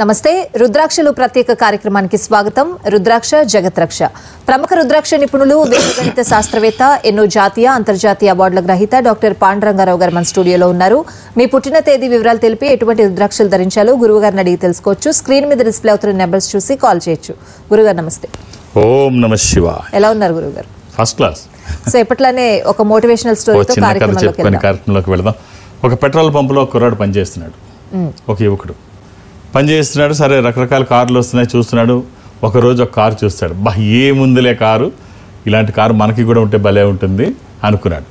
నమస్తే రుద్రాక్షలు ప్రత్యేక కార్యక్రమానికి స్వాగతం. రుద్రాక్ష జగత్రక్ష. ప్రముఖ రుద్రాక్ష నిపుణులు, వేదగణిత శాస్త్రవేత్త, ఎన్నో జాతీయ అంతర్జాతీయ అవార్డుల గ్రహీత డాక్టర్ పాండురంగారావు గారు మన స్టూడియోలో ఉన్నారు. మీ పుట్టిన తేదీ వివరాలు తెలిపి ఎటువంటి రుద్రాక్షలు ధరించాలో గురువు గారిని అడిగి తెలుసుకోవచ్చు. స్క్రీన్ మీద డిస్ప్లే అవుతున్న నెంబర్స్ చూసి కాల్ చేయొచ్చు. గురుగారు నమస్తే. ఓం నమః శివాయ. ఎలా ఉన్నారు గురుగారు? First class. సో ఎప్పట్లానే ఒక మోటివేషనల్ స్టోరీతో కార్యక్రమంలోకి వెళదాం. ఒక పెట్రోల్ పంపులో కుర్రాడు పనిచేస్తున్నాడు. ఒక యువకుడు పనిచేస్తున్నాడు. సరే, రకరకాల కార్లు వస్తున్నాయి, చూస్తున్నాడు. ఒకరోజు ఒక కారు చూస్తాడు. ఏముందిలే కారు, ఇలాంటి కారు మనకి కూడా ఉంటే భలే ఉంటుంది అనుకున్నాడు.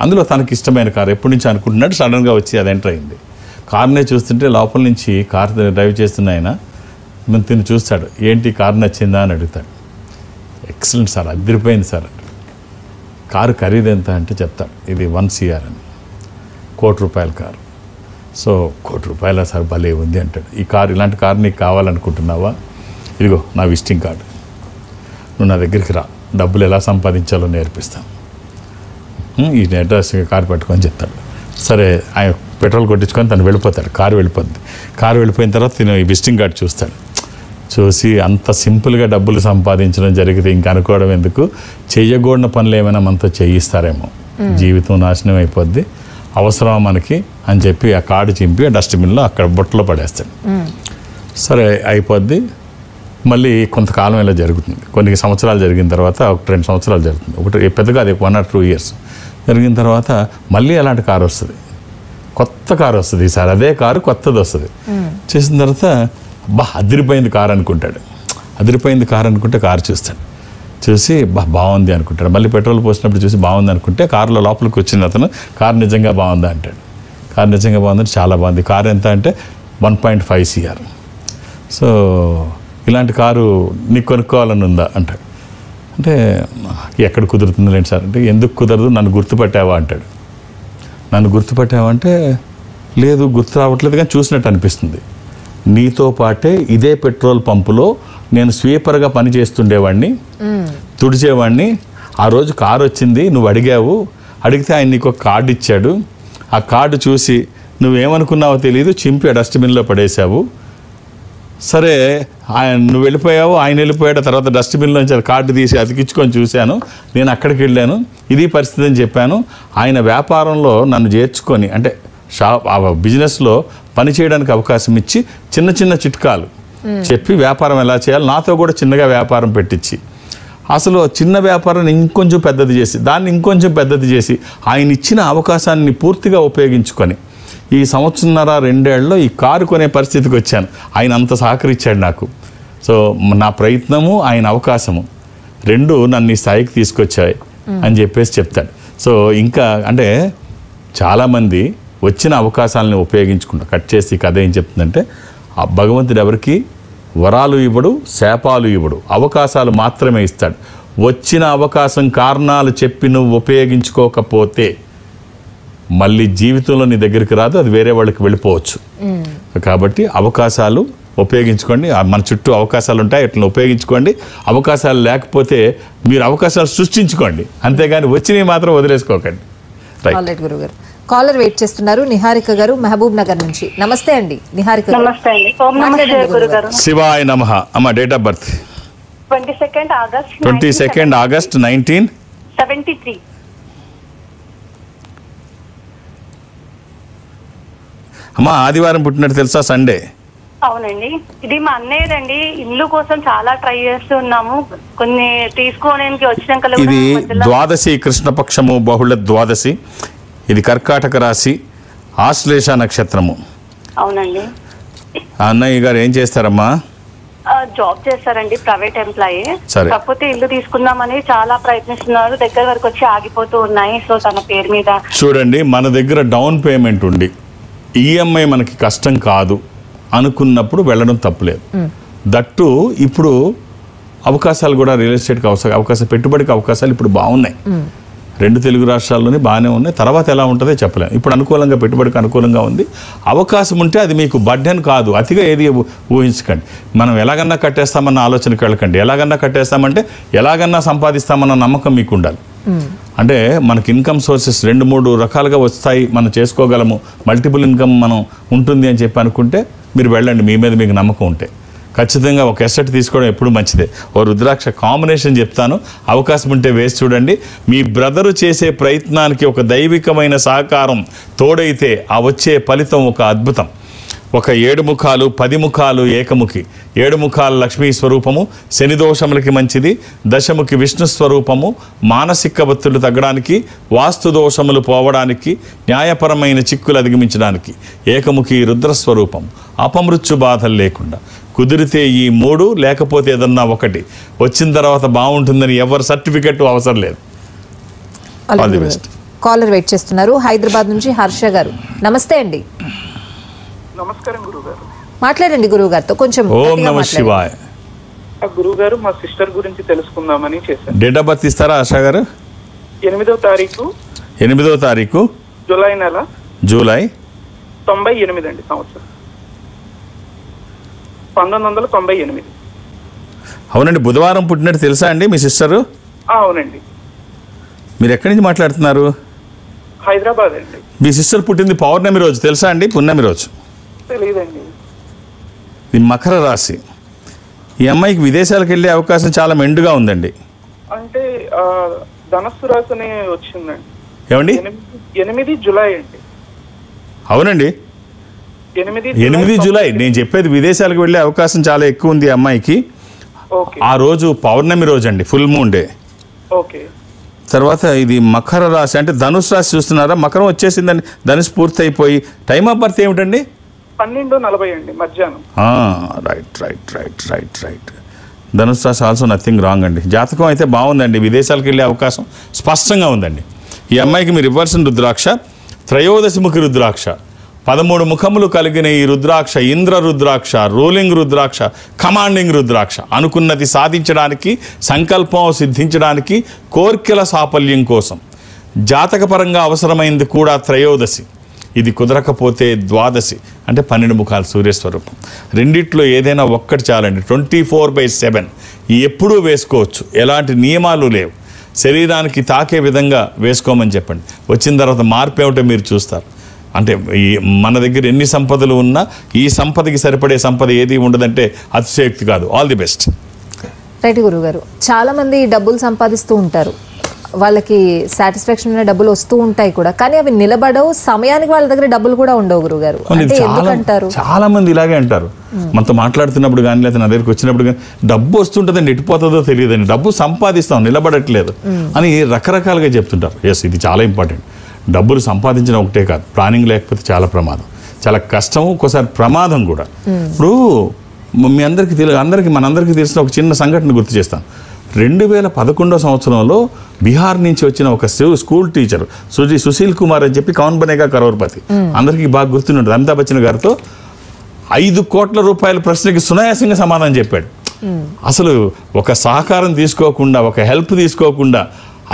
అందులో తనకి ఇష్టమైన కారు ఎప్పటి నుంచి అనుకుంటున్నాడు. సడన్గా వచ్చి అది ఎంటర్ అయింది. కారునే చూస్తుంటే లోపల నుంచి కారు డ్రైవ్ చేస్తున్న ఆయన తిని చూస్తాడు. ఏంటి, కారు నచ్చిందా అని అడుగుతాడు. ఎక్సలెంట్ సార్, అదిరిపోయింది సార్. కారు ఖరీదు ఎంత అంటే చెప్తాడు. ఇది 1 CR అని, ₹1 కోటి కారు. సో ₹1 కోటి సార్, భలే ఉంది అంటాడు. ఈ కారు, ఇలాంటి కారు నీకు కావాలనుకుంటున్నావా? ఇదిగో నా విజిటింగ్ కార్డు, నువ్వు నా దగ్గరికి రా, డబ్బులు ఎలా సంపాదించాలో నేర్పిస్తాను, ఈ అడ్రస్ కారు పెట్టుకొని చెప్తాడు. సరే, ఆయన పెట్రోల్ కొట్టించుకొని తను వెళ్ళిపోతాడు. కారు వెళ్ళిపోద్ది. కారు వెళ్ళిపోయిన తర్వాత తిను ఈ విజిటింగ్ కార్డు చూస్తాడు. చూసి అంత సింపుల్గా డబ్బులు సంపాదించడం జరిగితే ఇంక అనుకోవడం ఎందుకు, చెయ్యకూడని పనులు ఏమైనా మనతో చేయిస్తారేమో, జీవితం నాశనం అయిపోద్ది, అవసరమా మనకి అని చెప్పి ఆ కార్డు చింపి ఆ డస్ట్బిన్లో అక్కడ బుట్టలో పడేస్తాడు. సరే, అయిపోద్ది. మళ్ళీ కొంతకాలం ఇలా జరుగుతుంది. కొన్ని సంవత్సరాలు జరిగిన తర్వాత, 1-2 సంవత్సరాలు జరుగుతుంది. ఒకటి పెద్దగా, అది 1 or 2 years జరిగిన తర్వాత మళ్ళీ అలాంటి కారు వస్తుంది. కొత్త కారు వస్తుంది. ఈసారి అదే కారు కొత్తది వస్తుంది. చేసిన తర్వాత అదిరిపోయింది కారు అనుకుంటాడు. అదిరిపోయింది కారు అనుకుంటే కారు చూస్తాడు. చూసి బాగుంది అనుకుంటాడు. మళ్ళీ పెట్రోల్ పోసినప్పుడు చూసి బాగుంది అనుకుంటే కారులో లోపలికి వచ్చిన అతను కారు నిజంగా బాగుందా అంటాడు. కారు నిజంగా బాగుందంటే చాలా బాగుంది. కారు ఎంత అంటే 1.5 CR. సో ఇలాంటి కారు నీకు కొనుక్కోవాలని ఉందా అంటాడు. అంటే ఎక్కడ కుదురుతుంది లేండి సార్ అంటే, ఎందుకు కుదరదు, నన్ను గుర్తుపట్టావా అంటాడు. నన్ను గుర్తుపట్టావా అంటే, లేదు గుర్తు రావట్లేదు కానీ చూసినట్టు అనిపిస్తుంది. నీతో పాటే ఇదే పెట్రోల్ పంపులో నేను స్వీపర్గా పని చేస్తుండేవాడిని, తుడిచేవాడిని. ఆ రోజు కారు వచ్చింది, నువ్వు అడిగావు, అడిగితే ఆయన నీకు ఒక కార్డు ఇచ్చాడు. ఆ కార్డు చూసి నువ్వేమనుకున్నావో తెలియదు, చింపి ఆ డస్ట్బిన్లో పడేశావు. సరే, నువ్వు వెళ్ళిపోయావు, ఆయన వెళ్ళిపోయాడు. తర్వాత డస్ట్బిన్లోంచి ఆ కార్డు తీసి అతికించుకొని చూశాను, నేను అక్కడికి వెళ్ళాను, ఇది పరిస్థితి అని చెప్పాను. ఆయన వ్యాపారంలో నన్ను చేర్చుకొని, అంటే బిజినెస్లో పని చేయడానికి అవకాశం ఇచ్చి చిన్న చిన్న చిట్కాలు చెప్పి వ్యాపారం ఎలా చేయాలి, నాతో కూడా చిన్నగా వ్యాపారం పెట్టించి, అసలు చిన్న వ్యాపారాన్ని ఇంకొంచెం పెద్దది చేసి, దాన్ని ఇంకొంచెం పెద్దది చేసి, ఆయన ఇచ్చిన అవకాశాన్ని పూర్తిగా ఉపయోగించుకొని ఈ 1.5-2 ఏళ్ళలో ఈ కారు కొనే పరిస్థితికి వచ్చాను. ఆయన అంత సహకరించాడు నాకు. సో నా ప్రయత్నము, ఆయన అవకాశము రెండు నన్ను ఈ స్థాయికి తీసుకొచ్చాయి అని చెప్పేసి చెప్తాడు. సో ఇంకా అంటే చాలామంది వచ్చిన అవకాశాలను ఉపయోగించుకుంటా. కట్ చేసి కథ ఏం చెప్తుందంటే, ఆ భగవంతుడు ఎవరికి వరాలు ఇవ్వడు, శాపాలు ఇవ్వడు, అవకాశాలు మాత్రమే ఇస్తాడు. వచ్చిన అవకాశం కారణాలు చెప్పి నువ్వు ఉపయోగించుకోకపోతే మళ్ళీ జీవితంలో నీ దగ్గరికి రాదు, అది వేరే వాళ్ళకి వెళ్ళిపోవచ్చు. కాబట్టి అవకాశాలు ఉపయోగించుకోండి. మన చుట్టూ అవకాశాలు ఉంటాయి, ఇట్లా ఉపయోగించుకోండి. అవకాశాలు లేకపోతే మీరు అవకాశాలు సృష్టించుకోండి, అంతేగాని వచ్చినవి మాత్రం వదిలేసుకోకండి. రైట్ గురుగారు. కాలర్ వెయిట్ చేస్తున్నారు, నిహారిక గారు మహబూబ్ నగర్ నుంచి. నమస్తే అండి నిహారిక. నమస్తే అండి. ఓం నమః గురుగారు. శివాయ నమః. అమ్మ date of birth 22nd August 1973. అమ్మ ఆదివారం పుట్టినట్టు తెలుసా? సండే. అవునండి. ఇది మా అన్నయ్యదండి. ఇల్లు కోసం చాలా ట్రై చేస్తున్నాము, కొన్ని తీసుకోవడానికి వచ్చినాక. ఇది ద్వాదశి, కృష్ణపక్షము, బహుళ ద్వాదశి. ఇది కర్కాటక రాశి, ఆశ్లేష నక్షత్రము. అవునండి. అన్నయ్య గారు ఏం చేస్తారమ్మా? జాబ్ చేస్తారండి, ప్రైవేట్ ఎంప్లాయీ. సరే. కాకపోతే ఇల్లు తీసుకుందామని చాలా ప్రయత్నిస్తున్నారు, దగ్గర వరకు వచ్చి ఆగిపోతూ ఉన్నాయి. సో తన పేరు మీద చూడండి, మన దగ్గర డౌన్ పేమెంట్ ఉండి ఈఎంఐ మనకి కష్టం కాదు అనుకున్నప్పుడు వెళ్ళడం తప్పులేదు. దట్టు ఇప్పుడు అవకాశాలు కూడా రియల్ ఎస్టేట్కి అవకాశం, పెట్టుబడికి అవకాశాలు ఇప్పుడు బాగున్నాయి. 2 తెలుగు రాష్ట్రాల్లోనే బాగానే ఉన్నాయి. తర్వాత ఎలా ఉంటుందో చెప్పలేము. ఇప్పుడు అనుకూలంగా, పెట్టుబడికి అనుకూలంగా ఉంది. అవకాశం ఉంటే అది మీకు బర్డెన్ కాదు. అతిగా ఏది ఊహించకండి. మనం ఎలాగన్నా కట్టేస్తామన్న ఆలోచనకి వెళ్ళకండి. ఎలాగన్నా కట్టేస్తామంటే ఎలాగన్నా సంపాదిస్తామన్న నమ్మకం మీకు ఉండాలి. అంటే మనకి ఇన్కమ్ సోర్సెస్ 2-3 రకాలుగా వస్తాయి, మనం చేసుకోగలము, మల్టిపుల్ ఇన్కమ్ మనం ఉంటుంది అని చెప్పి అనుకుంటే మీరు వెళ్ళండి, మీ మీద మీకు నమ్మకం ఉంటే. ఖచ్చితంగా ఒక ఎసెట్ తీసుకోవడం ఎప్పుడు మంచిదే. ఓ రుద్రాక్ష కాంబినేషన్ చెప్తాను, అవకాశం ఉంటే వేసి చూడండి. మీ బ్రదరు చేసే ప్రయత్నానికి ఒక దైవికమైన సహకారం తోడైతే ఆ వచ్చే ఫలితం ఒక అద్భుతం. ఒక 7 ముఖాలు 10 ముఖాలు ఏకముఖి, 7 ముఖాల లక్ష్మీ స్వరూపము, శని దోషములకి మంచిది, దశముఖి విష్ణు స్వరూపము, మానసిక ఒత్తిళ్లు తగ్గడానికి, వాస్తు దోషములు పోవడానికి, న్యాయపరమైన చిక్కులు అధిగమించడానికి ఏకముఖి రుద్రస్వరూపం, అపమృత్యు బాధలు లేకుండా. కుదిరితే ఈ 3 లేకపోతే ఏదన్నా ఒకటి వచ్చిన తర్వాత బాగుంటుందని ఎవరు సర్టిఫికెట్ అవసరం లేదు. All the best. Caller wait చేస్తున్నారు హైదరాబాద్ నుంచి హర్ష గారు. నమస్తే అండి. నమస్కారం గురుగారు. మాట్లాడండి గురువు గారితో కొంచెం. ఓం నమః శివాయ. గురుగారు మా సిస్టర్ గురించి తెలుసుకుందామని చేశాను. డేట్ ఆఫ్ బర్త్ ఇస్తారా ఆశా గారు? 8వ తారీఖు 8వ తారీఖు జూలై నెల, జూలై 98 అండి సంవత్సరం, 1998. అవునండి, బుధవారం పుట్టినట్టు తెలుసా అండి మీ సిస్టరు? అవునండి. మీరు ఎక్కడి నుంచి మాట్లాడుతున్నారు? హైదరాబాద్ అండి. మీ సిస్టర్ పుట్టింది పౌర్ణమి రోజు తెలుసా అండి? పున్నమి రోజు. తెలియదండి. ఇది మకర రాశి. ఈ అమ్మాయికి విదేశాలకు వెళ్ళే అవకాశం చాలా మెండుగా ఉందండి. అంటే ధనస్సు రాశిని వచ్చిందండి. ఏమండి? 8 జూలై అండి. అవునండి, 8 జూలై. నేను చెప్పేది విదేశాలకు వెళ్ళే అవకాశం చాలా ఎక్కువ ఉంది ఈ అమ్మాయికి. ఆ రోజు పౌర్ణమి రోజు అండి, ఫుల్ మూన్ డే. ఓకే. తర్వాత ఇది మకర రాశి అంటే ధనుసు రాశి చూస్తున్నారా? మకరం వచ్చేసిందండి, ధనుసు పూర్తి అయిపోయి. టైమ్ ఆఫ్ బర్త్ ఏమిటండి? 12:40 అండి మధ్యాహ్నం. రైట్. ధనుసు రాశి ఆల్సో నథింగ్ రాంగ్ అండి. జాతకం అయితే బాగుందండి, విదేశాలకు వెళ్ళే అవకాశం స్పష్టంగా ఉందండి. ఈ అమ్మాయికి మీరు ఇవ్వాల్సిన రుద్రాక్ష త్రయోదశముఖి రుద్రాక్ష. 13 ముఖములు కలిగిన ఈ రుద్రాక్ష ఇంద్ర రుద్రాక్ష, రూలింగ్ రుద్రాక్ష, కమాండింగ్ రుద్రాక్ష. అనుకున్నది సాధించడానికి, సంకల్పం సిద్ధించడానికి, కోర్కెల సాఫల్యం కోసం. జాతకపరంగా అవసరమైంది కూడా త్రయోదశి. ఇది కుదరకపోతే ద్వాదశి అంటే 12 ముఖాలు సూర్యస్వరూపం. రెండిట్లో ఏదైనా ఒక్కటి చాలండి. 24/7 ఎప్పుడూ వేసుకోవచ్చు, ఎలాంటి నియమాలు లేవు. శరీరానికి తాకే విధంగా వేసుకోమని చెప్పండి. వచ్చిన తర్వాత మార్పు ఏమిటో మీరు చూస్తారు. అంటే మన దగ్గర ఎన్ని సంపదలు ఉన్నా ఈ సంపదకి సరిపడే సంపద ఏది ఉండదంటే అతిశయోక్తి కాదు. All the best. రైట్ గురువు గారు. చాలా మంది డబ్బులు సంపాదిస్తూ ఉంటారు, వాళ్ళకి సాటిస్ఫాక్షన్ ఉన్న డబ్బులు వస్తూ ఉంటాయి కూడా, కానీ అవి నిలబడవు, సమయానికి వాళ్ళ దగ్గర డబ్బులు కూడా ఉండవు గురువు గారు. అంటే ఎందుకంటారు? చాలా మంది ఇలాగే అంటారు. మనతో మాట్లాడుతున్నప్పుడు కానీ లేదా నా దగ్గరికి వచ్చినప్పుడు కానీ డబ్బు వస్తుంటుందండి, ఎట్టిపోతుందో తెలియదండి, డబ్బు సంపాదిస్తాం నిలబడట్లేదు అని రకరకాలుగా చెప్తుంటారు. ఎస్, ఇది చాలా ఇంపార్టెంట్. డబ్బులు సంపాదించడం ఒకటే కాదు, ప్లానింగ్ లేకపోతే చాలా ప్రమాదం, చాలా కష్టం, ఒక్కోసారి ప్రమాదం కూడా. ఇప్పుడు మీ అందరికీ మనందరికీ తెలిసిన ఒక చిన్న సంఘటన గుర్తు చేస్తాను. 2011 సంవత్సరంలో బీహార్ నుంచి వచ్చిన ఒక స్కూల్ టీచర్ సుశీల్ కుమార్ అని చెప్పి కౌన్ బనేగా కరోర్పతి, అందరికీ బాగా గుర్తుంటుంది, అమితాబ్ బచ్చన్ గారితో 5 కోట్ల రూపాయల ప్రశ్నకి సునాయాసంగా సమాధానం చెప్పాడు. అసలు ఒక సహకారం తీసుకోకుండా, ఒక హెల్ప్ తీసుకోకుండా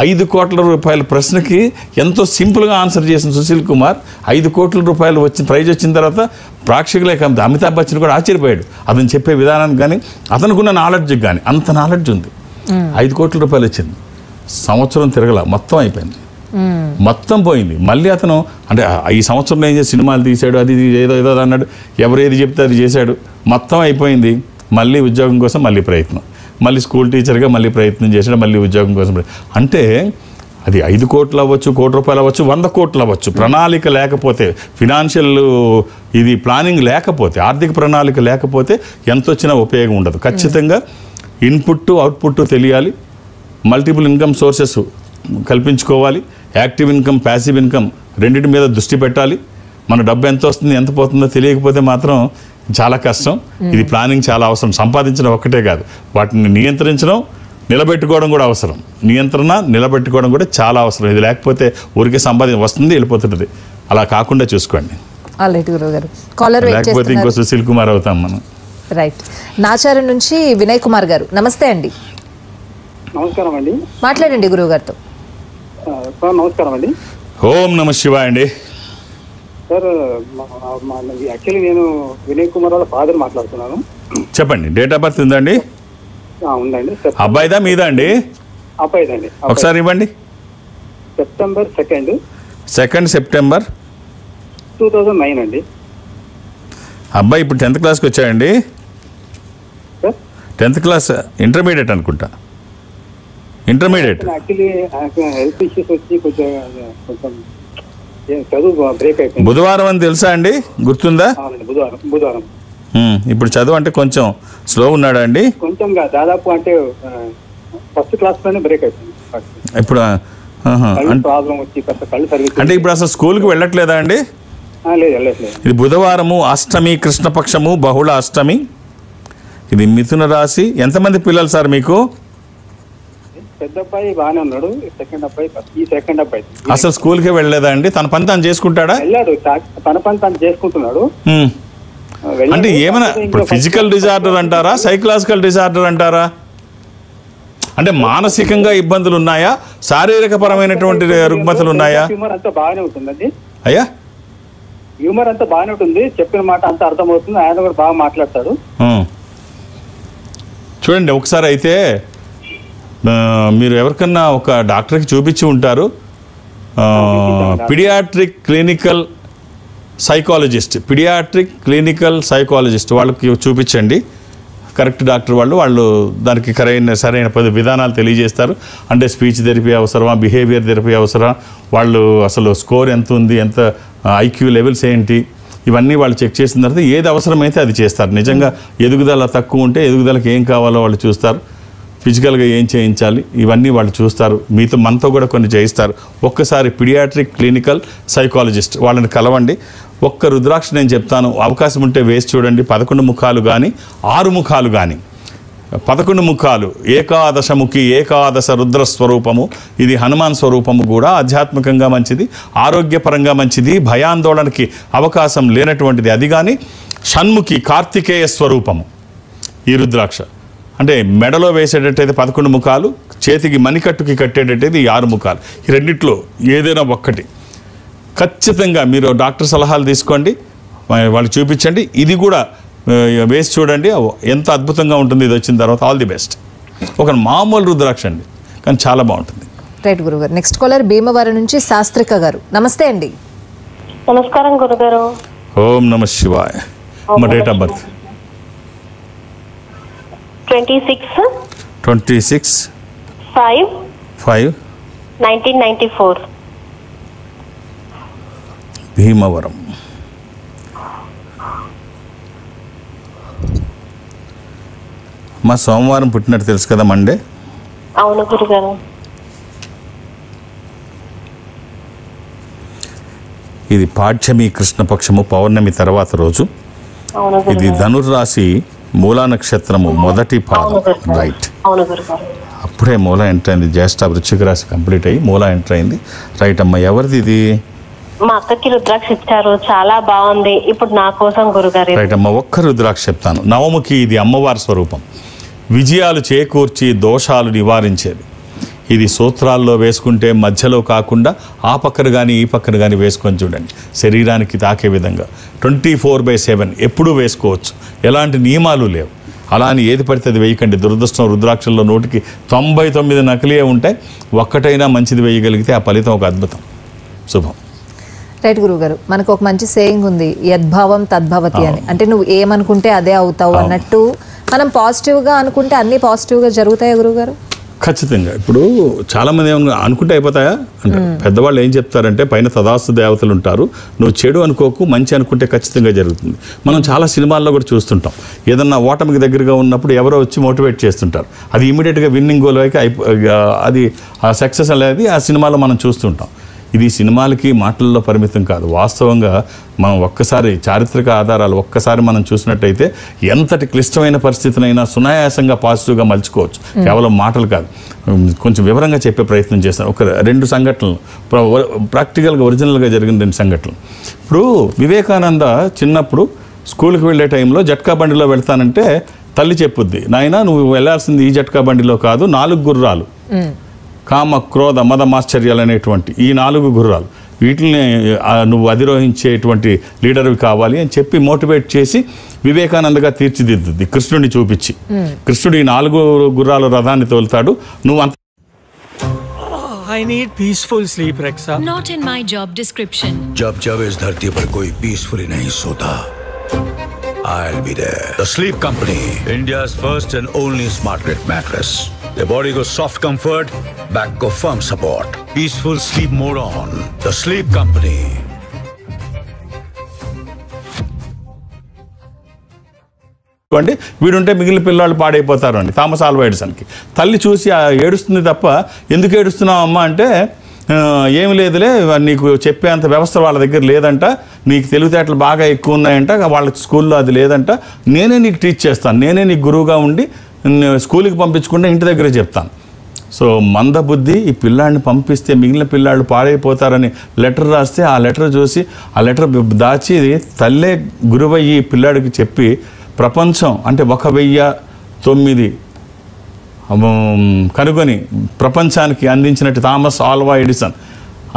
5 కోట్ల రూపాయల ప్రశ్నకి ఎంతో సింపుల్గా ఆన్సర్ చేసిన సుశీల్ కుమార్ 5 కోట్ల రూపాయలు ప్రైజ్ వచ్చిన తర్వాత ప్రేక్షకులే కాదు అమితాబ్ బచ్చన్ కూడా ఆశ్చర్యపోయాడు. అతను చెప్పే విధానానికి కానీ అతనుకున్న నాలెడ్జ్కి కానీ అంత నాలెడ్జ్ ఉంది. 5 కోట్ల రూపాయలు వచ్చింది, సంవత్సరం తిరగల, మొత్తం అయిపోయింది, మొత్తం పోయింది. మళ్ళీ అతను అంటే ఈ సంవత్సరంలో ఏం చేసి సినిమాలు తీశాడు, అది ఏదో అన్నాడు, ఎవరు ఏది చెప్తే అది చేశాడు, మొత్తం అయిపోయింది. మళ్ళీ ఉద్యోగం కోసం మళ్ళీ ప్రయత్నం, మళ్ళీ స్కూల్ టీచర్గా మళ్ళీ ప్రయత్నం చేశాడు, మళ్ళీ ఉద్యోగం కోసం. అంటే అది 5 కోట్లు అవ్వచ్చు, కోటి రూపాయలు అవ్వచ్చు, 100 కోట్లు అవ్వచ్చు. ప్రణాళిక లేకపోతే, ఫినాన్షియల్ ఇది ప్లానింగ్ లేకపోతే, ఆర్థిక ప్రణాళిక లేకపోతే ఎంత వచ్చినా ఉపయోగం ఉండదు. ఖచ్చితంగా ఇన్పుట్ అవుట్పుట్ తెలియాలి, మల్టిపుల్ ఇన్కమ్ సోర్సెస్ కల్పించుకోవాలి, యాక్టివ్ ఇన్కమ్ ప్యాసివ్ ఇన్కమ్ రెండింటి మీద దృష్టి పెట్టాలి. మన డబ్బు ఎంత వస్తుంది ఎంత పోతుందో తెలియకపోతే మాత్రం చాలా కష్టం. ఇది ప్లానింగ్ చాలా అవసరం. సంపాదించడం ఒక్కటే కాదు, వాటిని నియంత్రించడం, నిలబెట్టుకోవడం కూడా అవసరం. నియంత్రణ, నిలబెట్టుకోవడం కూడా చాలా అవసరం. ఇది లేకపోతే ఊరికే సంపాదించ వస్తుంది వెళ్ళిపోతుంటుంది, అలా కాకుండా చూసుకోండి. లేకపోతే ఇంకో సుశీల్ కుమార్ అవుతాం మనం. రైట్. నాచారం నుంచి వినయ్ కుమార్ గారు, నమస్తే అండి. నమస్కారం అండి. మాట్లాడండి గురువు గారితో. నమస్కారం అండి. ఓం నమ శివాయ అండి. సార్, యాక్చువల్లీ నేను వినయ్ కుమార్ వాళ్ళ ఫాదర్ మాట్లాడుతున్నాను. చెప్పండి. డేట్ ఆఫ్ బర్త్ ఉందండి? ఉందండి. అబ్బాయిదా మీదా అండి? అబ్బాయిదండి. ఒకసారి ఇవ్వండి. సెప్టెంబర్ 2 సెప్టెంబర్ 2009 అండి. అబ్బాయి ఇప్పుడు 10th క్లాస్కి వచ్చాయండి. సార్ 10th క్లాస్ ఇంటర్మీడియట్ అనుకుంటా. ఇంటర్మీడియట్. యాక్చువల్లీ హెల్త్ ఇష్యూస్ వచ్చి కొంచెం చదువు బ్రేక్ అయిపోయింది. బుధవారం అని తెలుసా అండి, గుర్తుందా? అవునండి, బుధవారం. ఇప్పుడు చదువు అంటే కొంచెం స్లో ఉన్నాడా అండి? కొంచెం దాదాపు అంటే ఫస్ట్ క్లాస్ లోనే బ్రేక్ అయిపోయింది. ఇప్పుడు ప్రాబ్లం వచ్చి కళ్ళు సర్వీస్. అంటే ఇప్పుడు అసలు స్కూల్కి వెళ్ళట్లేదా అండి? లేదు, వెళ్ళట్లేదు. ఇది బుధవారము, అష్టమి, కృష్ణపక్షము, బహుళ అష్టమి. ఇది మిథున రాశి. ఎంతమంది పిల్లలు సార్ మీకు? పెద్ద అబ్బాయి బాగానే ఉన్నాడు. సెకండ్ అబ్బాయి అసలు స్కూల్కే వెళ్ళలేదా అండి? తన పని తను చేసుకుంటాడా? వెళ్ళాడు, తన పని తను చేసుకుంటున్నాడు. అంటే ఏమైనా ఇప్పుడు ఫిజికల్ డిజార్డర్ అంటారా, సైకలాజికల్ డిజార్డర్ అంటారా? అంటే మానసికంగా ఇబ్బందులు ఉన్నాయా, శారీరక పరమైనటువంటి రుగ్మతలు ఉన్నాయా? హ్యూమర్ అంతా బాగానే ఉంటుందండి. అయ్యా, హ్యూమర్ అంతా బాగానే ఉంటుంది, చెప్పిన మాట అంతా అర్థమవుతుంది, ఆయన కూడా బాగా మాట్లాడతాడు. చూడండి ఒకసారి అయితే మీరు ఎవరికన్నా ఒక డాక్టర్కి చూపించి ఉంటారు. పీడియాట్రిక్ క్లినికల్ సైకాలజిస్ట్ వాళ్ళకి చూపించండి. కరెక్ట్ డాక్టర్ వాళ్ళు దానికి సరైన విధానాలు తెలియజేస్తారు. అంటే స్పీచ్ థెరపీ అవసరమా, బిహేవియర్ థెరపీ అవసరమా, వాళ్ళు అసలు స్కోర్ ఎంత ఉంది, ఎంత ఐక్యూ లెవెల్స్ ఏంటి, ఇవన్నీ వాళ్ళు చెక్ చేసిన తర్వాత ఏది అవసరమైతే అది చేస్తారు. నిజంగా ఎదుగుదల తక్కువ ఉంటే ఎదుగుదలకి ఏం కావాలో వాళ్ళు చూస్తారు. ఫిజికల్గా ఏం చేయించాలి ఇవన్నీ వాళ్ళు చూస్తారు. మనతో కూడా కొన్ని చేయిస్తారు. ఒక్కసారి పీడియాట్రిక్ క్లినికల్ సైకాలజిస్ట్ వాళ్ళని కలవండి. ఒక్క రుద్రాక్ష నేను చెప్తాను, అవకాశం ఉంటే వేసి చూడండి. 11 ముఖాలు కానీ 6 ముఖాలు కానీ 11 ముఖాలు, ఏకాదశముఖి, ఏకాదశ రుద్ర స్వరూపము. ఇది హనుమాన్ స్వరూపము కూడా ఆధ్యాత్మికంగా మంచిది, ఆరోగ్యపరంగా మంచిది, భయాందోళనకి అవకాశం లేనటువంటిది. అది కానీ షణ్ముఖి, కార్తికేయ స్వరూపము ఈ రుద్రాక్ష. అంటే మెడలో వేసేటట్టయితే 11 ముఖాలు, చేతికి మణికట్టుకి కట్టేటట్టయితే 6 ముఖాలు. ఈ రెండిట్లో ఏదైనా ఒక్కటి ఖచ్చితంగా మీరు డాక్టర్ సలహాలు తీసుకోండి, వాళ్ళకి చూపించండి. ఇది కూడా వేసి చూడండి, ఎంత అద్భుతంగా ఉంటుంది ఇది వచ్చిన తర్వాత. All the best. ఒక మామూలు రుద్రాక్ష అండి, కానీ చాలా బాగుంటుంది. రైట్ గురుగారు. నెక్స్ట్ కాలర్ భీమవరం నుంచి శాస్త్రిక గారు. నమస్తే అండి. నమస్కారం గురుగారు. ఓం నమ శివాయ. మా డేట్ ఆఫ్ బర్త్ 26/5/1994. భీమవరం. మా సోమవారం పుట్టినట్టు తెలుసు కదా, మండే. అవును గురుగారు. ఇది పాఠ్యమి, కృష్ణపక్షము, పౌర్ణమి తర్వాత రోజు. ఇది ధనుర్రాశి, మూలా నక్షత్రము, మొదటి పాదం. రైట్, అప్పుడే మూలా ఎంటర్ అయింది. జ్యేష్ఠ వృశ్చిక రాశి కంప్లీట్ అయ్యి మూలా ఎంటర్ అయింది. రైట్ అమ్మ. ఎవరిది ఇది? మా అక్కకి రుద్రాక్ష ఇచ్చారు, చాలా బాగుంది. ఇప్పుడు నా కోసం గురుగారు. రైట్ అమ్మ. ఒక్క రుద్రాక్ష చెప్తాను. నవముఖి, ఇది అమ్మవారి స్వరూపం, విజయాలు చేకూర్చి దోషాలు నివారించేది. ఇది సూత్రాల్లో వేసుకుంటే మధ్యలో కాకుండా ఆ పక్కన కానీ ఈ పక్కన కానీ వేసుకొని చూడండి, శరీరానికి తాకే విధంగా 24/7 ఎప్పుడూ వేసుకోవచ్చు, ఎలాంటి నియమాలు లేవు. అలా అని ఏది పడితే అది వేయకండి. దురదృష్టం, రుద్రాక్షల్లో 100కి 99 నకిలే ఉంటాయి. ఒక్కటైనా మంచిది వేయగలిగితే ఆ ఫలితం ఒక అద్భుతం. శుభం. రైట్ గురుగారు. మనకు ఒక మంచి సేయింగ్ ఉంది, యద్భావం తద్భవతి అని. అంటే నువ్వు ఏమనుకుంటే అదే అవుతావు అన్నట్టు. మనం పాజిటివ్గా అనుకుంటే అన్నీ పాజిటివ్గా జరుగుతాయా గురుగారు? ఖచ్చితంగా. ఇప్పుడు చాలామంది ఏమన్నా అనుకుంటే అయిపోతాయా అంటారు. పెద్దవాళ్ళు ఏం చెప్తారంటే, పైన తదాస్తు దేవతలు ఉంటారు, నువ్వు చెడు అనుకోకు, మంచి అనుకుంటే ఖచ్చితంగా జరుగుతుంది. మనం చాలా సినిమాల్లో కూడా చూస్తుంటాం, ఏదన్నా ఓటమికి దగ్గరగా ఉన్నప్పుడు ఎవరో వచ్చి మోటివేట్ చేస్తుంటారు, అది ఇమీడియట్గా విన్నింగ్ గోల్ అయితే అది ఆ సక్సెస్ అనేది ఆ సినిమాలో మనం చూస్తుంటాం. ఇది సినిమాలకి మాటల్లో పరిమితం కాదు. వాస్తవంగా మనం ఒక్కసారి చారిత్రక ఆధారాలు ఒక్కసారి మనం చూసినట్టయితే ఎంతటి క్లిష్టమైన పరిస్థితినైనా సునాయాసంగా పాజిటివ్గా మలుచుకోవచ్చు. కేవలం మాటలు కాదు, కొంచెం వివరంగా చెప్పే ప్రయత్నం చేస్తాను. ఒక 2 సంఘటనలు, ప్రాక్టికల్గా ఒరిజినల్గా జరిగిన 2 సంఘటనలు. ఇప్పుడు వివేకానంద చిన్నప్పుడు స్కూల్కి వెళ్ళే టైంలో జట్కా బండిలో వెళ్తానంటే తల్లి చెప్పుద్ది, నాయనా నువ్వు వెళ్ళాల్సింది ఈ జట్కా బండిలో కాదు, 4 గుర్రాలు, కామ, క్రోధ, మద, మాశ్చర్యాలు అనేటువంటి ఈ 4 గుర్రాలు, వీటిని నువ్వు అధిరోహించేటువంటి లీడర్వి కావాలి అని చెప్పి మోటివేట్ చేసి వివేకానందగా తీర్చిదిద్దుద్ది కృష్ణుడిని చూపించి. కృష్ణుడు ఈ 4 గుర్రాల రథాన్ని తోలుతాడు, నువ్వు అంత I need peaceful sleep, Rexa. Not in my job description. जब जब इस धरती पर कोई पीसफुली नहीं सोता, I'll be there. The Sleep Company, India's first and only smart grip mattress. The body goes soft comfort, back go firm support. Peaceful sleep mode on. The Sleep Company. వీడుంటే మిగిలిన పిల్లలు పాడైపోతారు అండి. థామస్ ఆల్వా ఎడిసన్కి తల్లి చూసి ఏడుస్తుంది తప్ప ఎందుకు ఏడుస్తున్నావు అమ్మ అంటే ఏమి లేదులే, నీకు చెప్పేంత వ్యవస్థ వాళ్ళ దగ్గర లేదంట, నీకు తెలివితేటలు బాగా ఎక్కువ ఉన్నాయంట, వాళ్ళ స్కూల్లో అది లేదంట, నేనే నీకు టీచ్ చేస్తాను, నేనే నీకు గురువుగా ఉండి స్కూల్కి పంపించుకుంటే ఇంటి దగ్గరే చెప్తాను. సో మందబుద్ధి ఈ పిల్లాడిని పంపిస్తే మిగిలిన పిల్లాళ్ళు పాడైపోతారని లెటర్ రాస్తే ఆ లెటర్ చూసి ఆ లెటర్ దాచి తల్లే గురువయ్యి పిల్లాడికి చెప్పి ప్రపంచం అంటే 1009 కనుగొని ప్రపంచానికి అందించినట్టు థామస్ ఆల్వా ఎడిసన్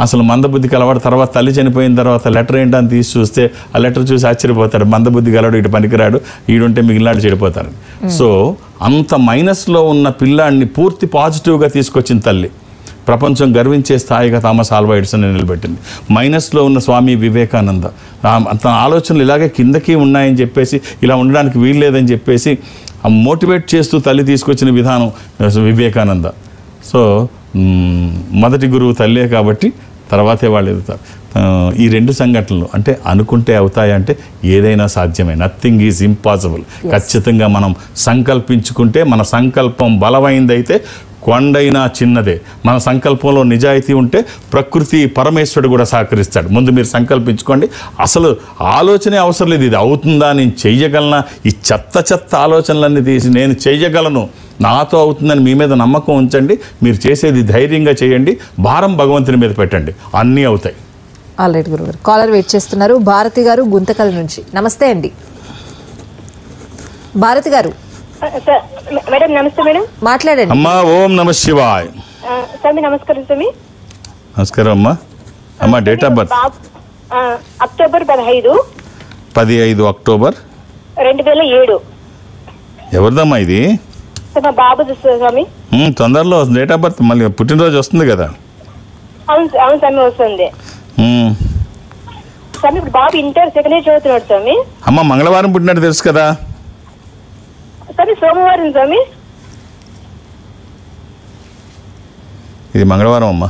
అసలు మందబుద్ధి కలవాడు. తర్వాత తల్లి చనిపోయిన తర్వాత లెటర్ ఏంటని తీసి చూస్తే ఆ లెటర్ చూసి ఆశ్చర్యపోతాడు, మందబుద్ధి గలవాడు ఇటు పనికిరాడు, ఈడుంటే మిగిలినాడు చెడిపోతాడు. సో అంత మైనస్లో ఉన్న పిల్లాడిని పూర్తి పాజిటివ్గా తీసుకొచ్చిన తల్లి ప్రపంచం గర్వించే స్థాయిగా థామస్ ఆల్వా ఎడిసన్ నిలబెట్టింది. మైనస్లో ఉన్న స్వామి వివేకానంద తన ఆలోచనలు ఇలాగే కిందకి ఉన్నాయని చెప్పేసి ఇలా ఉండడానికి వీల్లేదని చెప్పేసి మోటివేట్ చేస్తూ తల్లి తీసుకొచ్చిన విధానం వివేకానంద. సో మొదటి గురువు తల్లే కాబట్టి తర్వాతే వాళ్ళు ఎదుగుతారు. ఈ రెండు సంఘటనలు అంటే అనుకుంటే అవుతాయంటే ఏదైనా సాధ్యమే, నథింగ్ ఈజ్ ఇంపాసిబుల్. ఖచ్చితంగా మనం సంకల్పించుకుంటే మన సంకల్పం బలమైందైతే కొండైనా చిన్నదే. మన సంకల్పంలో నిజాయితీ ఉంటే ప్రకృతి పరమేశ్వరుడు కూడా సహకరిస్తాడు. ముందు మీరు సంకల్పించుకోండి. అసలు ఆలోచనే అవసరం లేదు, ఇది అవుతుందా, నేను చెయ్యగలనా, ఈ చెత్త ఆలోచనలన్నీ తీసి నేను చెయ్యగలను, నాతో అవుతుందని మీ మీద నమ్మకం ఉంచండి. మీరు చేసేది ధైర్యంగా చేయండి, భారం భగవంతుని మీద పెట్టండి, అన్నీ అవుతాయి. ఆల్రెడీ గురుగారు కాలర్ వెయిట్ చేస్తున్నారు. భారతి గారు గుంతకల్ నుంచి. నమస్తే అండి భారతి గారు. మేడం నమస్తే మేడం. మాట్లాడండి అమ్మా. ఓం నమ శివాయ్. స్వామి నమస్కారం స్వామి. నమస్కారం అమ్మా. అమ్మా date of birth October 15 October 2007. ఎవరిదమ్మా ఇది? మా బాబు స్వామి. తొందరలో డేట్ ఆఫ్ బర్త్ మళ్ళీ పుట్టినరోజు వస్తుంది కదా. అవును స్వామి వస్తుంది స్వామి. ఇప్పుడు బాబు ఇంటర్ సెకండ్ ఇయర్ చదువుతున్నాడు స్వామి. అమ్మ మంగళవారం పుట్టినట్టు తెలుసు కదా స్వామి. సోమవారం స్వామి. ఇది మంగళవారం అమ్మా.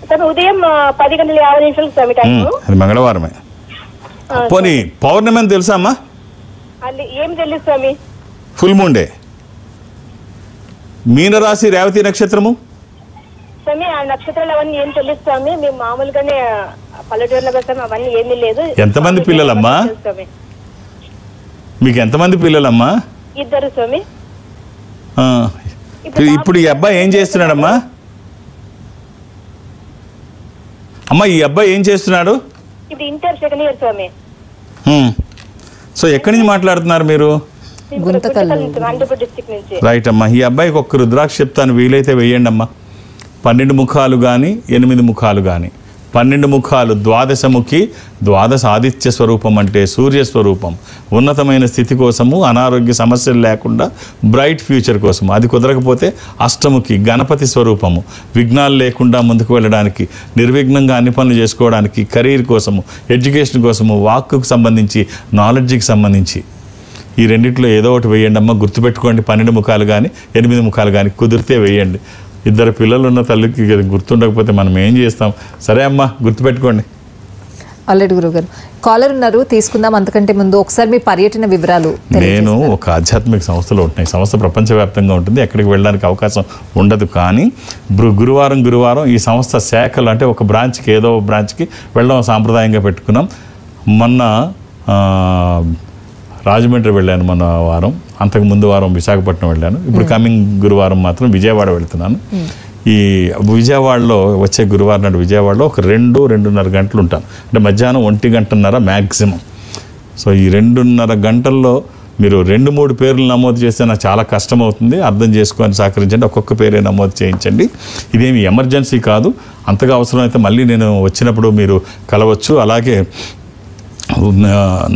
స్వామి ఉదయం 10:50 స్వామి టైం. అది మంగళవారమే. పోనీ పౌర్ణమి అని తెలుసా అమ్మా? అది ఏం తెలియదు స్వామి. Full moon day. మీనరాశి రేవతి నక్షత్రము స్వామి. ఆ నక్షత్రాలు అవన్నీ ఏం తెలియదు స్వామి. మేము మామూలుగానే పల్లెటూరులో స్వామి, అవన్నీ ఏమీ లేదు. ఎంతమంది పిల్లలమ్మా మీకు? ఎంతమంది పిల్లలమ్మా? 2 స్వామి. ఇప్పుడు ఈ అబ్బాయి ఏం చేస్తున్నాడమ్మా? అమ్మా ఈ అబ్బాయి ఏం చేస్తున్నాడు? ఇప్పుడు ఇంటర్ సెకండ్ ఇయర్ స్వామి. సో ఎక్కడి నుంచి మాట్లాడుతున్నారు మీరు? అనంతపురం డిస్ట్రిక్ట్ నుంచి. రైట్ అమ్మా. ఈ అబ్బాయికి ఒక్క రుద్రాక్ష చెప్తాను, వీలైతే వేయండి అమ్మా. 12 ముఖాలు కానీ 8 ముఖాలు కానీ. 12 ముఖాలు ద్వాదశముఖి, ద్వాదశ ఆదిత్య స్వరూపం అంటే సూర్య స్వరూపం. ఉన్నతమైన స్థితి కోసము, అనారోగ్య సమస్యలు లేకుండా బ్రైట్ ఫ్యూచర్ కోసము. అది కుదరకపోతే అష్టముఖి, గణపతి స్వరూపము. విఘ్నాలు లేకుండా ముందుకు వెళ్ళడానికి, నిర్విఘ్నంగా అన్ని పనులు చేసుకోవడానికి, కెరీర్ కోసము, ఎడ్యుకేషన్ కోసము, వాక్కుకు సంబంధించి, నాలెడ్జ్కి సంబంధించి. ఈ రెండిట్లో ఏదో ఒకటి వేయండి అమ్మ. గుర్తుపెట్టుకోండి, 12 ముఖాలు కానీ 8 ముఖాలు కానీ కుదిరితే వేయండి. 2 పిల్లలు ఉన్న తల్లికి గుర్తుండకపోతే మనం ఏం చేస్తాం? సరే అమ్మా, గుర్తుపెట్టుకోండి. ఆల్రెడీ గురుగారు కాలర్ ఉన్నారు, తీసుకుందాం. అంతకంటే ముందు ఒకసారి మీ పర్యటన వివరాలు. నేను ఒక ఆధ్యాత్మిక సంస్థలో ఉంటున్నాయి. సంస్థ ప్రపంచవ్యాప్తంగా ఉంటుంది, ఎక్కడికి వెళ్ళడానికి అవకాశం ఉండదు. కానీ గురువారం ఈ సంస్థ శాఖలు అంటే ఒక బ్రాంచ్కి ఏదో బ్రాంచ్కి వెళ్ళడం సాంప్రదాయంగా పెట్టుకున్నాం. మొన్న రాజమండ్రి వెళ్ళాను మొన్న వారం, అంతకు ముందు వారం విశాఖపట్నం వెళ్ళాను. ఇప్పుడు కమింగ్ గురువారం మాత్రం విజయవాడ వెళ్తున్నాను. ఈ విజయవాడలో వచ్చే గురువారం నాడు విజయవాడలో ఒక 2-2.5 గంటలు ఉంటాను. అంటే మధ్యాహ్నం 1 గంటన్నర మ్యాక్సిమం. సో ఈ 2.5 గంటల్లో మీరు 2-3 పేర్లు నమోదు చేస్తే నాకు చాలా కష్టం అవుతుంది. అర్థం చేసుకొని సహకరించండి. ఒక్కొక్క పేరే నమోదు చేయించండి. ఇదేమి ఎమర్జెన్సీ కాదు. అంతగా అవసరమైతే మళ్ళీ నేను వచ్చినప్పుడు మీరు కలవచ్చు. అలాగే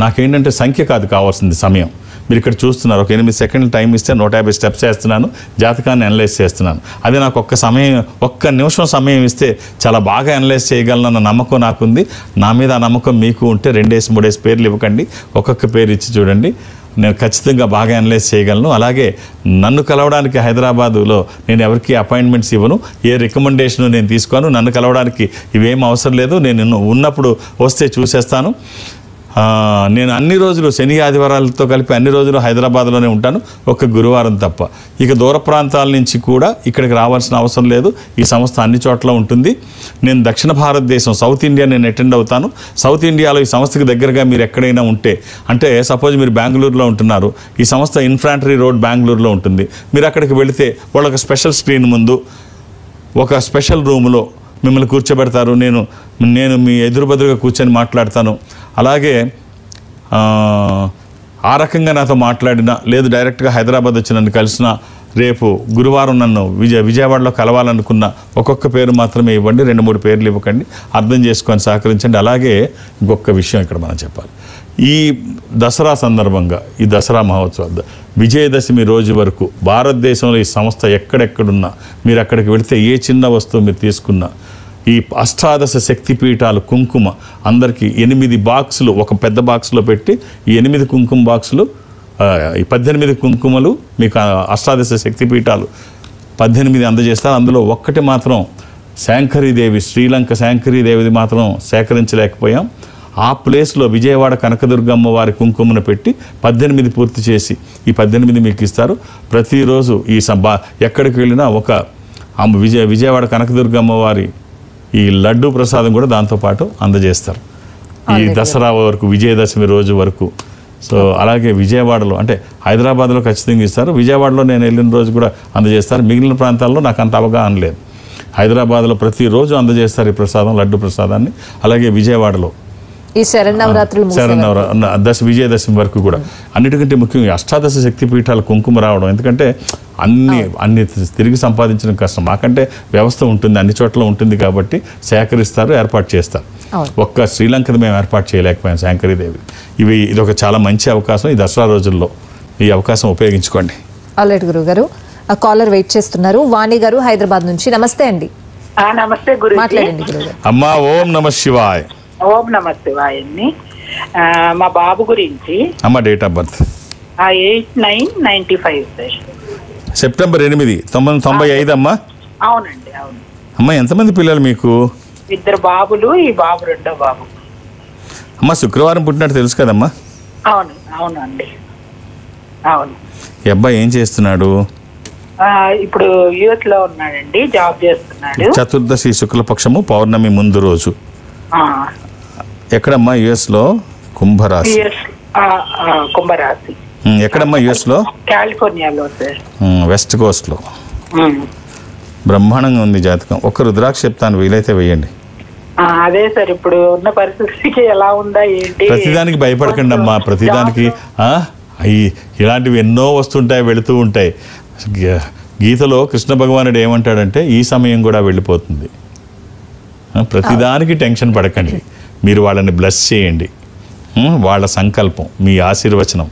నాకేంటంటే సంఖ్య కాదు కావాల్సింది, సమయం. మీరు ఇక్కడ చూస్తున్నారు, ఒక 8 సెకండ్లు టైం ఇస్తే 150 స్టెప్స్ వేస్తున్నాను, జాతకాన్ని అనలైజ్ చేస్తున్నాను. అదే నాకు ఒక్క నిమిషం సమయం ఇస్తే చాలా బాగా అనలైజ్ చేయగలనన్న నమ్మకం నాకుంది. నా మీద ఆ నమ్మకం మీకు ఉంటే 2-3 పేర్లు ఇవ్వకండి, ఒక్కొక్క పేరు ఇచ్చి చూడండి. నేను ఖచ్చితంగా బాగా అనలైజ్ చేయగలను. అలాగే నన్ను కలవడానికి హైదరాబాదులో నేను ఎవరికి అపాయింట్మెంట్స్ ఇవ్వను, ఏ రికమెండేషన్ నేను తీసుకోను. నన్ను కలవడానికి ఇవేం అవసరం లేదు, నేను ఉన్నప్పుడు వస్తే చూసేస్తాను. నేను అన్ని రోజులు శని ఆదివారాలతో కలిపి అన్ని రోజులు హైదరాబాద్లోనే ఉంటాను, ఒక్క గురువారం తప్ప. ఇక దూర ప్రాంతాల నుంచి కూడా ఇక్కడికి రావాల్సిన అవసరం లేదు. ఈ సంస్థ అన్ని చోట్ల ఉంటుంది. నేను దక్షిణ భారతదేశం సౌత్ ఇండియా నేను అటెండ్ అవుతాను. సౌత్ ఇండియాలో ఈ సంస్థకి దగ్గరగా మీరు ఎక్కడైనా ఉంటే, అంటే సపోజ్ మీరు బెంగళూరులో ఉంటున్నారు, ఈ సంస్థ ఇన్ఫాంట్రీ రోడ్ బెంగళూరులో ఉంటుంది. మీరు అక్కడికి వెళితే వాళ్ళకి స్పెషల్ స్క్రీన్ ముందు ఒక స్పెషల్ రూమ్లో మిమ్మల్ని కూర్చోబెడతారు. నేను మీ ఎదురుబెదురుగా కూర్చొని మాట్లాడతాను. అలాగే ఆ రకంగా నాతో మాట్లాడినా, లేదు డైరెక్ట్గా హైదరాబాద్ వచ్చి నన్ను కలిసినా, రేపు గురువారం నన్ను విజయవాడలో కలవాలనుకున్న ఒక్కొక్క పేరు మాత్రమే ఇవ్వండి, 2-3 పేర్లు ఇవ్వకండి. అర్థం చేసుకొని సహకరించండి. అలాగే ఇంకొక విషయం ఇక్కడ మనం చెప్పాలి. ఈ దసరా సందర్భంగా, ఈ దసరా మహోత్సవాలు విజయదశమి రోజు వరకు భారతదేశంలో ఈ సంస్థ ఎక్కడెక్కడున్నా మీరు అక్కడికి వెళితే ఏ చిన్న వస్తువు మీరు తీసుకున్నా, ఈ అష్టాదశ శక్తిపీఠాలు కుంకుమ అందరికీ 8 బాక్సులు ఒక పెద్ద బాక్సులో పెట్టి, ఈ 8 కుంకుమ బాక్సులు, ఈ 18 కుంకుమలు మీకు అష్టాదశ శక్తిపీఠాలు 18 అందజేస్తారు. అందులో ఒక్కటి మాత్రం శాంకరీదేవి, శ్రీలంక శాంకరీదేవిది మాత్రం సేకరించలేకపోయాం. ఆ ప్లేస్లో విజయవాడ కనకదుర్గమ్మ వారి కుంకుమను పెట్టి 18 పూర్తి చేసి ఈ 18 మీకు ఇస్తారు. ప్రతిరోజు ఈ ఎక్కడికి వెళ్ళినా ఒక విజయవాడ కనకదుర్గమ్మ వారి ఈ లడ్డూ ప్రసాదం కూడా దాంతోపాటు అందజేస్తారు ఈ దసరా వరకు, విజయదశమి రోజు వరకు. సో అలాగే విజయవాడలో, అంటే హైదరాబాద్లో ఖచ్చితంగా ఇస్తారు, విజయవాడలో నేను వెళ్ళిన రోజు కూడా అందజేస్తారు. మిగిలిన ప్రాంతాల్లో నాకు అంత అవగాహన లేదు. హైదరాబాద్లో ప్రతిరోజు అందజేస్తారు ఈ ప్రసాదం, లడ్డు ప్రసాదాన్ని. అలాగే విజయవాడలో ఈ విజయదశమి వరకు కూడా. అన్నిటికంటే ముఖ్యంగా అష్టాదశ శక్తిపీఠాల కుంకుమ రావడం, ఎందుకంటే అన్ని తిరిగి సంపాదించడం కష్టం. మాకంటే వ్యవస్థ ఉంటుంది, అన్ని చోట్ల ఉంటుంది కాబట్టి సేకరిస్తారు, ఏర్పాటు చేస్తారు. ఒక్క శ్రీలంకది మేము ఏర్పాటు చేయలేకపోయాం శాంకరీదేవి. ఇది ఒక చాలా మంచి అవకాశం. ఈ దసరా రోజుల్లో ఈ అవకాశం ఉపయోగించుకోండి. ఆల్రెడీ గురువు గారు కాలర్ వెయిట్ చేస్తున్నారు. వాణి గారు హైదరాబాద్ నుంచి. నమస్తే అండి. నమస్తే గురు, మాట్లాడండి గురువు. అమ్మా ఓం నమ శివాయ్. ఓం నమ శివాయ. మా బాబు గురించి. అమ్మ date of birth 8/9/95 sir. September 8, 1995 అమ్మా. అవునండి, అవును. అమ్మ ఎంతమంది పిల్లలు మీకు? 2 బాబులు, ఈ బాబు 2వ బాబు. అమ్మ శుక్రవారం పుట్టినట్టు తెలుసు కదమ్మా? అవును, అవునండి, అవును. ఈ అబ్బాయి ఏం చేస్తున్నాడు? ఇప్పుడు యుఎస్ లో ఉన్నాడండి, జాబ్ చేస్తున్నాడు. చతుర్దశి శుక్లపక్షము పౌర్ణమి ముందు రోజు. ఎక్కడమ్మా? యుఎస్ లో కుంభరాశి. కుంభరాశి. ఎక్కడమ్మా యుఎస్ లో? కాలిఫోర్నియాలో సార్, వెస్ట్ కోస్ట్ లో. బ్రహ్మాండంగా ఉంది జాతకం. ఒక్క రుద్రాక్ష చెప్తాను, వీలైతే వేయండి. అదే సార్, ఇప్పుడు ఉన్న పరిస్థితికి ఎలా ఉందా ఏంటి? ప్రతిదానికి భయపడకండి అమ్మా. ప్రతిదానికి ఇలాంటివి ఎన్నో వస్తుంటాయి, వెళుతూ ఉంటాయి. గీతలో కృష్ణ భగవానుడు ఏమంటాడంటే, ఈ సమయం కూడా వెళ్ళిపోతుంది. ప్రతిదానికి టెన్షన్ పడకండి. మీరు వాళ్ళని బ్లెస్ చేయండి. వాళ్ళ సంకల్పం, మీ ఆశీర్వచనం,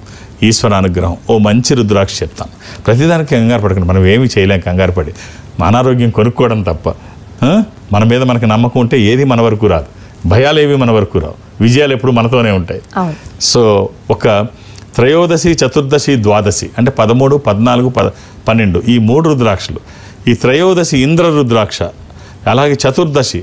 ఈశ్వర అనుగ్రహం. ఓ మంచి రుద్రాక్ష చెప్తాను. ప్రతిదానికి కంగారు పడకండి. మనం ఏమీ చేయలేం కంగారు పడి. అనారోగ్యం కొనుక్కోవడం తప్ప. మన మీద మనకు నమ్మకం ఉంటే ఏది మన వరకు రాదు. భయాలు ఏవి మన వరకు రావు. విజయాలు ఎప్పుడు మనతోనే ఉంటాయి. సో ఒక త్రయోదశి, చతుర్దశి, ద్వాదశి అంటే 13, 14, 12 ఈ 3 రుద్రాక్షలు. ఈ త్రయోదశి ఇంద్ర రుద్రాక్ష, అలాగే చతుర్దశి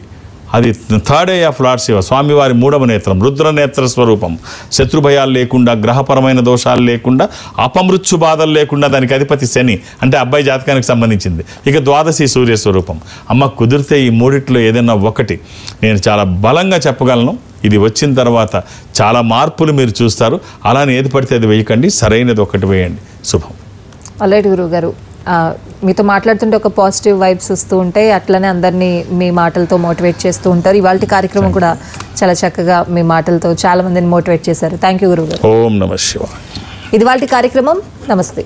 అది third A of lord Shiva, స్వామివారి 3వ నేత్రం, రుద్రనేత్ర స్వరూపం. శత్రుభయాలు లేకుండా, గ్రహపరమైన దోషాలు లేకుండా, అపమృత్యు బాధలు లేకుండా, దానికి అధిపతి శని, అంటే అబ్బాయి జాతకానికి సంబంధించింది. ఇక ద్వాదశి సూర్య స్వరూపం. అమ్మ కుదిరితే ఈ 3 ఏదైనా ఒకటి నేను చాలా బలంగా చెప్పగలను. ఇది వచ్చిన తర్వాత చాలా మార్పులు మీరు చూస్తారు. అలానే ఏది పడితే అది వేయకండి, సరైనది ఒకటి వేయండి. శుభం. ఆల్రెడీ గురువు గారు మీతో మాట్లాడుతుంటే ఒక పాజిటివ్ వైబ్స్ వస్తూ ఉంటాయి. అట్లనే అందరినీ మీ మాటలతో మోటివేట్ చేస్తూ ఉంటారు. ఇవాళ కార్యక్రమం కూడా చాలా చక్కగా మీ మాటలతో చాలా మందిని మోటివేట్ చేశారు. థ్యాంక్ యూ గురువు గారు. ఓం నమః శివాయ. ఇది వాళ్ళ కార్యక్రమం. నమస్తే.